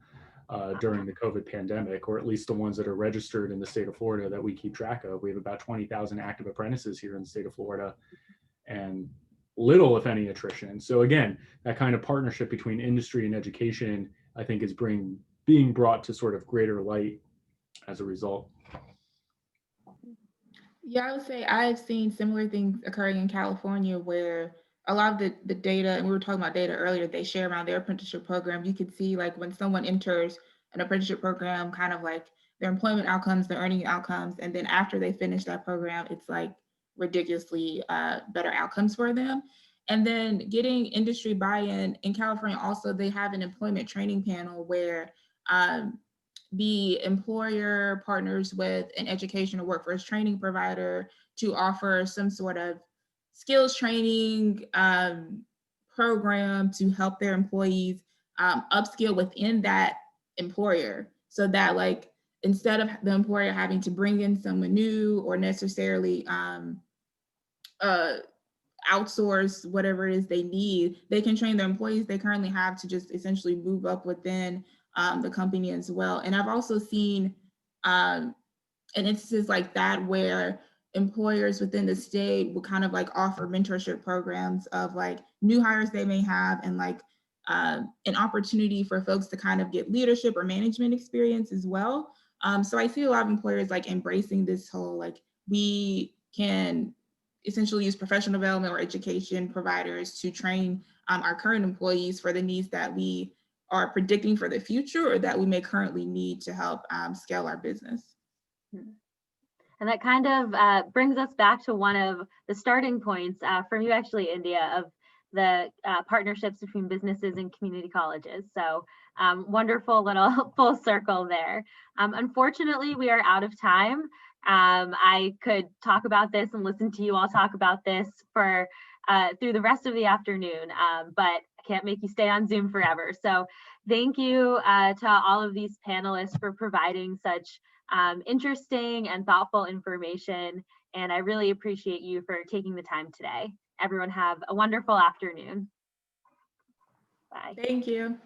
during the COVID pandemic, or at least the ones that are registered in the state of Florida that we keep track of. We have about 20,000 active apprentices here in the state of Florida, and little, if any, attrition. So again, that kind of partnership between industry and education, I think, is being brought to sort of greater light as a result. Yeah, I would say I've seen similar things occurring in California, where a lot of the data, and we were talking about data earlier, they share around their apprenticeship program. You could see, like, when someone enters an apprenticeship program, kind of like their employment outcomes, their earning outcomes, and then after they finish that program, it's like ridiculously better outcomes for them. And then getting industry buy-in in California, also they have an employment training panel where the employer partners with an education or workforce training provider to offer some sort of skills training program to help their employees upskill within that employer, so that, like, instead of the employer having to bring in someone new or necessarily outsource whatever it is they need, they can train their employees they currently have to just essentially move up within the company as well. And I've also seen an instances like that where employers within the state will kind of like offer mentorship programs of like new hires they may have, and like an opportunity for folks to kind of get leadership or management experience as well. So I see a lot of employers like embracing this whole, like, we can essentially use professional development or education providers to train our current employees for the needs that we are predicting for the future, or that we may currently need to help scale our business. And that kind of brings us back to one of the starting points from you, actually, India, of the partnerships between businesses and community colleges. So wonderful little full circle there. Unfortunately, we are out of time. I could talk about this and listen to you all talk about this for through the rest of the afternoon, but I can't make you stay on Zoom forever. So thank you to all of these panelists for providing such interesting and thoughtful information. And I really appreciate you for taking the time today. Everyone have a wonderful afternoon. Bye. Thank you.